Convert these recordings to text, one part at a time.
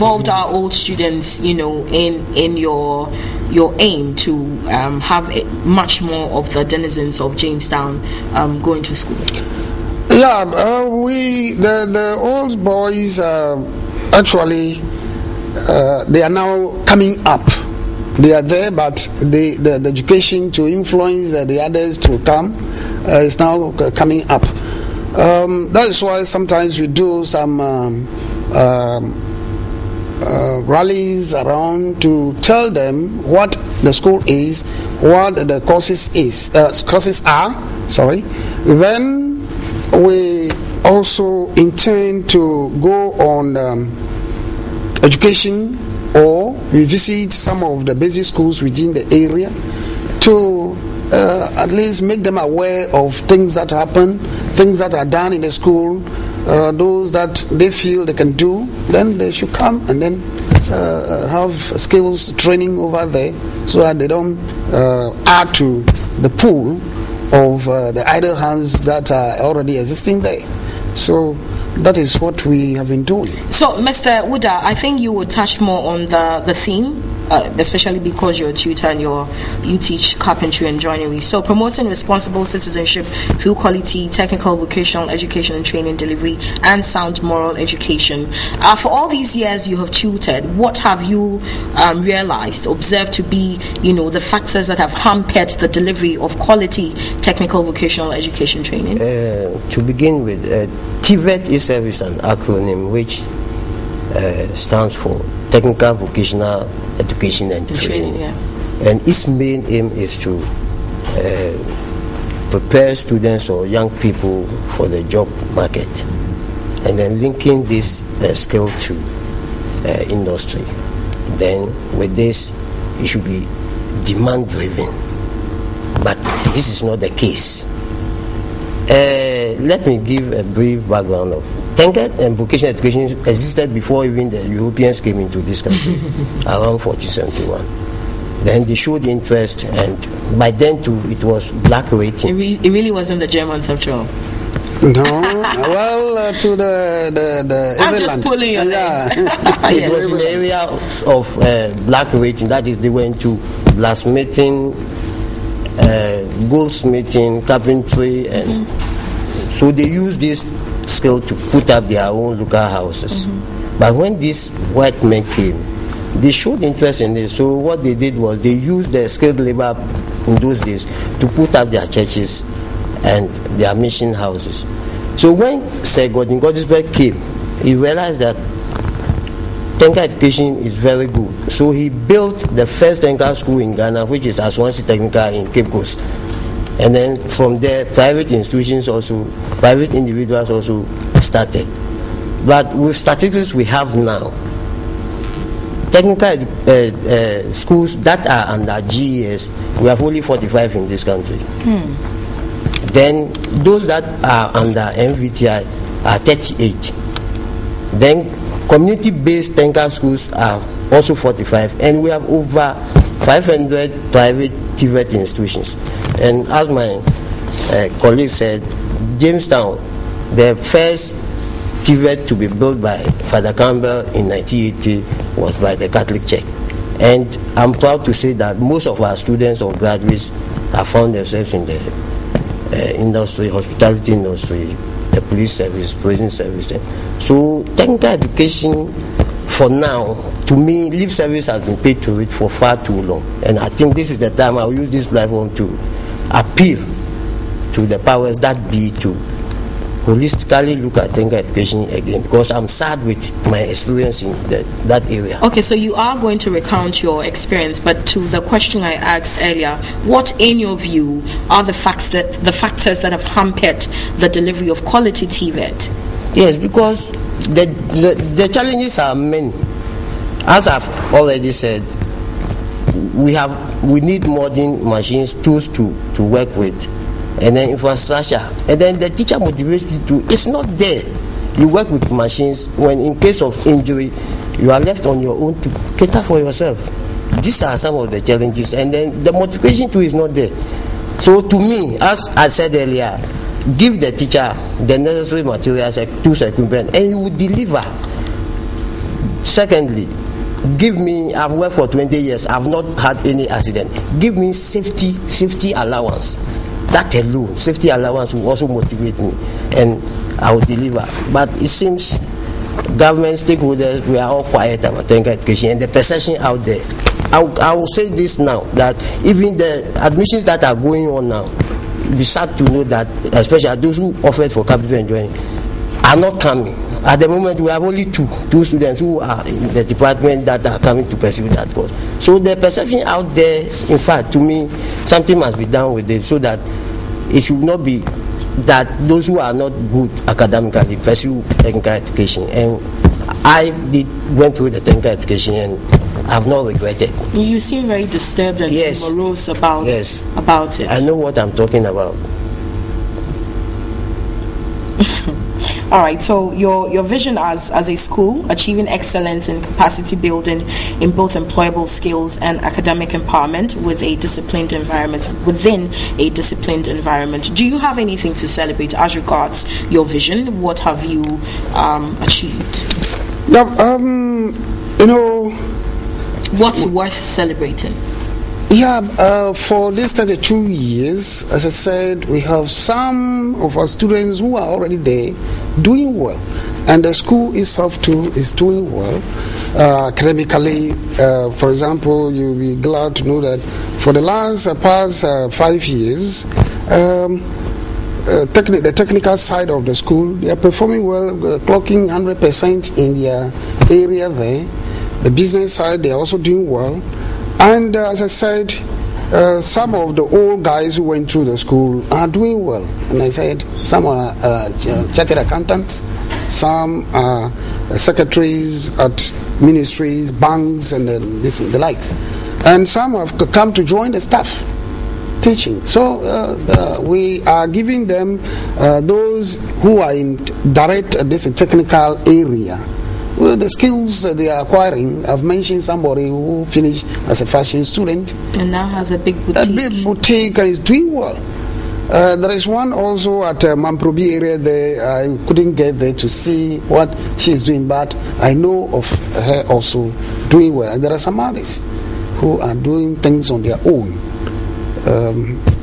involved our old students, in your aim to have much more of the denizens of Jamestown going to school? Yeah, the old boys actually they are now coming up. They are there, but the education to influence the others to come is now coming up. That is why sometimes we do some rallies around to tell them what the school is, what the courses are. Sorry. Then we also intend to go on education, or we visit some of the basic schools within the area to at least make them aware of things that happen, things that are done in the school, those that they feel they can do. Then they should come and then have skills training over there, so that they don't add to the pool of the idle hands that are already existing there. So that is what we have been doing. So, Mr. Uda, I think you would touch more on the theme, especially because you're a tutor and you teach carpentry and joinery. So, promoting responsible citizenship through quality technical vocational education and training delivery and sound moral education. For all these years you have tutored, what have you realized, observed to be, the factors that have hampered the delivery of quality technical vocational education training? To begin with, TVET itself is an acronym which stands for Technical Vocational Education and Training. Yeah. And its main aim is to prepare students or young people for the job market, and then linking this skill to industry. Then with this, it should be demand driven. But this is not the case. Let me give a brief background of TVET and vocational education existed before even the Europeans came into this country, around 1471. Then they showed interest, and by then too, it was black rating. It really wasn't the Germans after all. No, well, to the I'm just pulling your legs. It was in the area of black rating. That is, they went to blacksmithing, goldsmithing, carpentry, and so they used this skill to put up their own local houses. But when these white men came, they showed interest in this. So what they did was they used their skilled labor in those days to put up their churches and their mission houses. So when Sir Gordon Godisberg came, he realized that technical education is very good. So he built the first technical school in Ghana, which is Aswansi Technical in Cape Coast. And then from there, private institutions also, private individuals also started. But with statistics we have now, technical schools that are under GES, we have only 45 in this country. Then those that are under MVTI are 38. Then community-based technical schools are also 45, and we have over 500 private TVET institutions. And as my colleague said, Jamestown, the first TVET to be built by Father Campbell in 1980 was by the Catholic Church. And I'm proud to say that most of our students or graduates have found themselves in the industry, hospitality industry, the police service, prison service. So technical education, for now, to me, lip service has been paid to it for far too long. And I think this is the time I'll use this platform to appeal to the powers that be to holistically look at technical education again, because I'm sad with my experience in that area. Okay, so you are going to recount your experience, but to the question I asked earlier, what in your view are the factors that have hampered the delivery of quality TVET? Yes, because the challenges are many. As I've already said, we need modern machines, tools to work with, and then infrastructure, and then the teacher motivation too. It's not there. You work with machines when in case of injury, you are left on your own to cater for yourself. These are some of the challenges, and then the motivation too is not there. So to me, as I said earlier, give the teacher the necessary materials, tools, equipment, and you will deliver. Secondly, I've worked for 20 years, I've not had any accident. Give me safety allowance. That alone, safety allowance will also motivate me, and I will deliver. But it seems government stakeholders, we are all quiet about technical education, and the perception out there. I will say this now, that even the admissions that are going on now, be sad to know that, especially those who offered for capital enjoying, are not coming. At the moment, we have only two students who are in the department that are coming to pursue that course. So the perception out there, in fact, to me, something must be done with it, so that it should not be that those who are not good academically pursue technical education. And I went through the technical education, and I've not regretted. You seem very disturbed and morose about it. I know what I'm talking about. All right, so your vision as a school, achieving excellence in capacity building in both employable skills and academic empowerment within a disciplined environment. Do you have anything to celebrate as regards your vision? What have you achieved? What's worth celebrating? For this 32 years, as I said, we have some of our students who are already there doing well, and the school itself too is doing well academically. For example, you'll be glad to know that for the past 5 years, the technical side of the school, they are performing well, clocking 100% in their area there. The business side, they are also doing well. And as I said, some of the old guys who went through the school are doing well. And I said, some are chartered accountants, some are secretaries at ministries, banks, and the like. And some have come to join the staff teaching. So we are giving them those who are in direct this technical area. Well, the skills that they are acquiring, I've mentioned somebody who finished as a fashion student and now has a big boutique. A big boutique and is doing well. There is one also at Mamprobi area there. I couldn't get there to see what she is doing, but I know of her also doing well. And there are some others who are doing things on their own.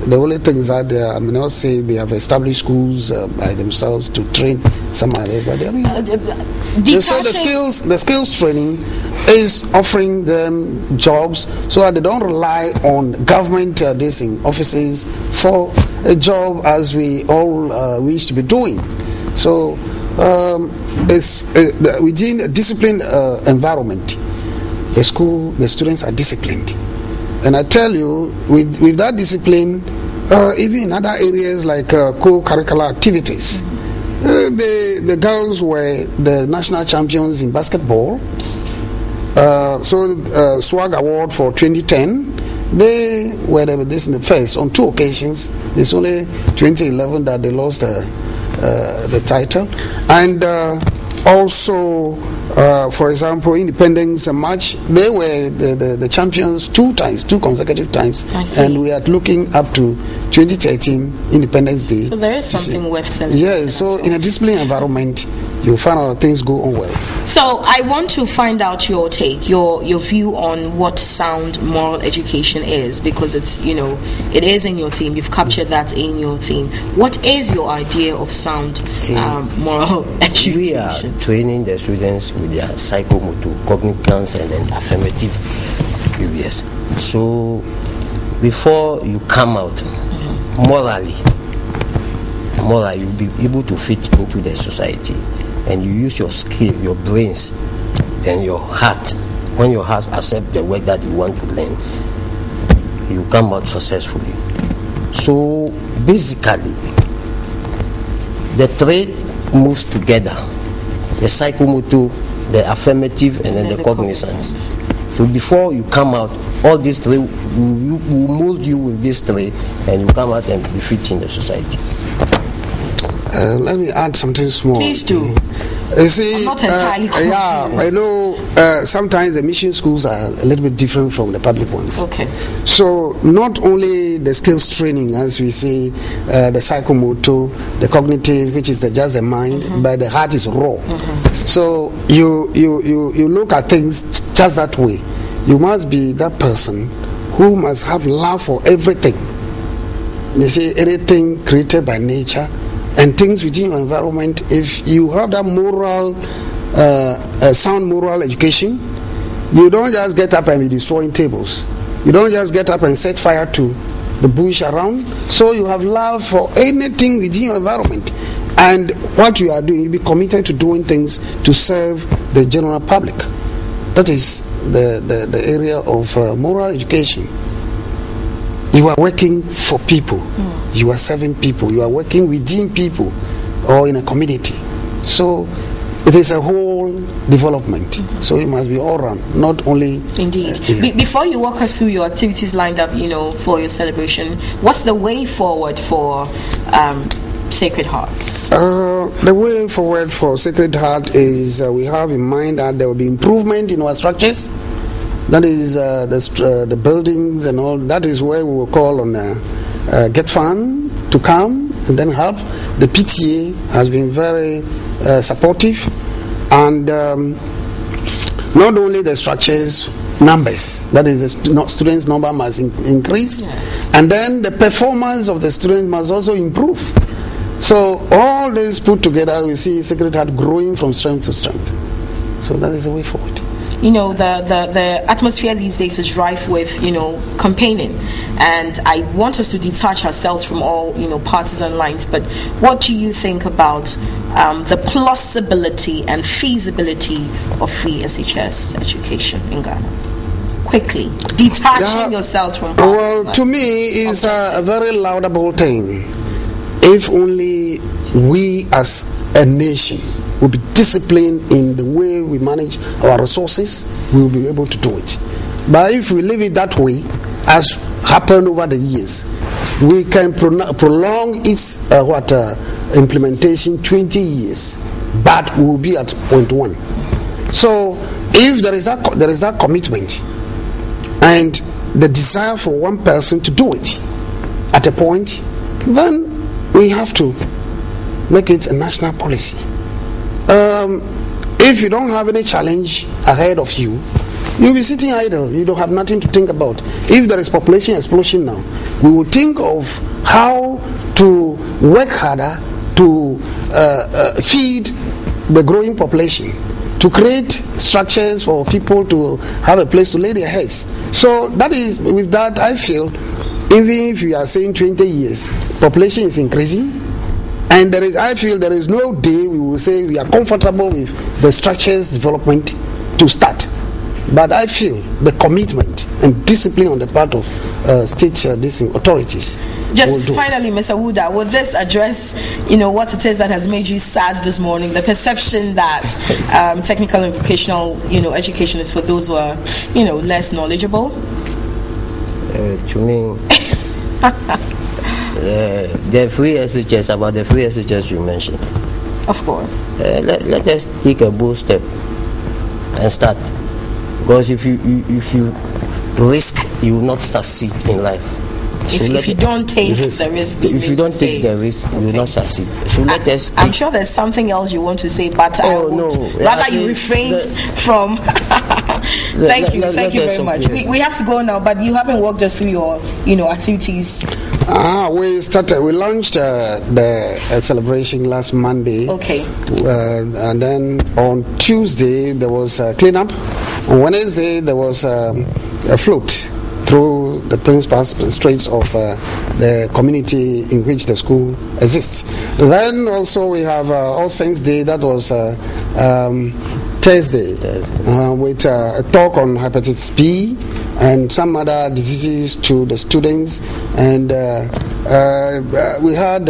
The only thing is that I may not say they have established schools by themselves to train some others, but they are so the skills training is offering them jobs so that they don't rely on government offices for a job as we all wish to be doing. So within a disciplined environment, the students are disciplined. And I tell you, with that discipline, even in other areas like co-curricular activities, the girls were the national champions in basketball. SWAG Award for 2010, they were the first on 2 occasions. It's only 2011 that they lost the title. And also, for example, Independence March, they were the champions 2 consecutive times. And we are looking up to 2013 Independence Day. So there is something worth celebrating. Yes, so in a disciplined environment, you'll find out things go on well. So I want to find out your take, your view on what sound moral education is, because it is in your theme. You've captured that in your theme. What is your idea of sound moral education? We are training the students with their psychomotor, cognitive, and then affirmative areas. So before you come out, morally, you'll be able to fit into the society. And you use your skill, your brains, and your heart. When your heart accepts the work that you want to learn, you come out successfully. So basically, the 3 moves together: the psychomotor, the affirmative, and then the cognizance. So before you come out, all these 3 will mold you with these 3, and you come out and be fit in the society. Let me add something small. Please do. You see, I'm not entirely confused. yeah, I know sometimes the mission schools are a little bit different from the public ones. Okay. So not only the skills training, as we say, the psychomotor, the cognitive, which is just the mind, but the heart is raw. So you look at things just that way. You must be that person who must have love for everything. You see, anything created by nature and things within your environment. If you have that moral, sound moral education, you don't just get up and be destroying tables. You don't just get up and set fire to the bush around. So you have love for anything within your environment. And what you are doing, you be committed to doing things to serve the general public. That is the area of moral education. You are working for people. You are serving people. You are working within people or in a community. So it is a whole development. So it must be all round, not only... Indeed. Before you walk us through your activities lined up, for your celebration, what's the way forward for Sacred Hearts? The way forward for Sacred Heart is we have in mind that there will be improvement in our structures. That is the buildings and all. That is where we will call on Get Fund to come and then help. The PTA has been very supportive, and not only the structures, numbers. That is, the students' number must increase, and then the performance of the students must also improve. So all this put together, we see Sacred Heart growing from strength to strength. So that is the way forward. The atmosphere these days is rife with, campaigning. And I want us to detach ourselves from all, partisan lines. But what do you think about the plausibility and feasibility of free SHS education in Ghana? Quickly, detaching yourselves from partisan lines. To me, it's a very laudable thing. If only we as a nation will be disciplined in the way we manage our resources, we will be able to do it. But if we leave it that way, as happened over the years, we can prolong its implementation 20 years, but we will be at point one. So if there is that commitment and the desire for one person to do it at a point, then we have to make it a national policy. If you don't have any challenge ahead of you, you'll be sitting idle. You don't have nothing to think about. If there is population explosion now, we will think of how to work harder to feed the growing population, to create structures for people to have a place to lay their heads. So that is, with that, I feel, even if you are saying 20 years, population is increasing. And I feel there is no day we will say we are comfortable with the structures development to start. But I feel the commitment and discipline on the part of state authorities. Just finally, Mr. Wuda, will this address, what it is that has made you sad this morning? The perception that technical and vocational, education is for those who are, less knowledgeable. To me. The free SHS, about the free SHS you mentioned. Of course. Let us take a bold step and start. Because if you risk, you will not succeed in life. So if you don't take the risk, if you don't take the risk, you will not succeed. So let us. I'm sure there's something else you want to say, but rather you refrained from. Thank you very much. We have to go now, but you haven't walked us through your, activities. We launched the celebration last Monday. Okay. And then on Tuesday there was a cleanup. On Wednesday there was a float through the principal streets of the community in which the school exists. Then also we have All Saints Day. That was Thursday, with a talk on hepatitis B and some other diseases to the students. And we had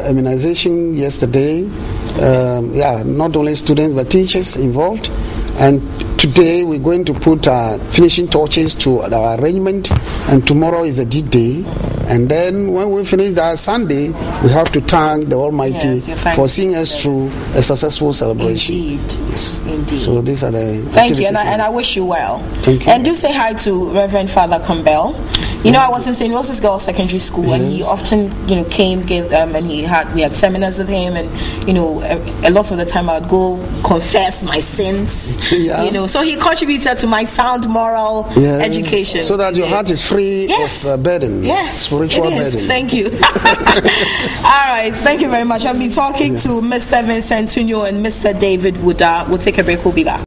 immunization yesterday. Not only students but teachers involved. And today we're going to put finishing touches to our arrangement, and tomorrow is a D-Day. And then when we finish that Sunday, we have to thank the Almighty for seeing us through a successful celebration. Indeed. Yes. Indeed. So these are the Thank you, and I wish you well. Thank you. And do say hi to Reverend Father Campbell. You know, I was in St. Rose's Girls Secondary School, and he often, gave and we had seminars with him, and a lot of the time I would go confess my sins. So he contributed to my sound moral education, so that your heart is free of burden. Yes, spiritual burden. Thank you. All right, thank you very much. I've been talking to Mr. Vincent Tunyo and Mr. David Wooda. We'll take a break. We'll be back.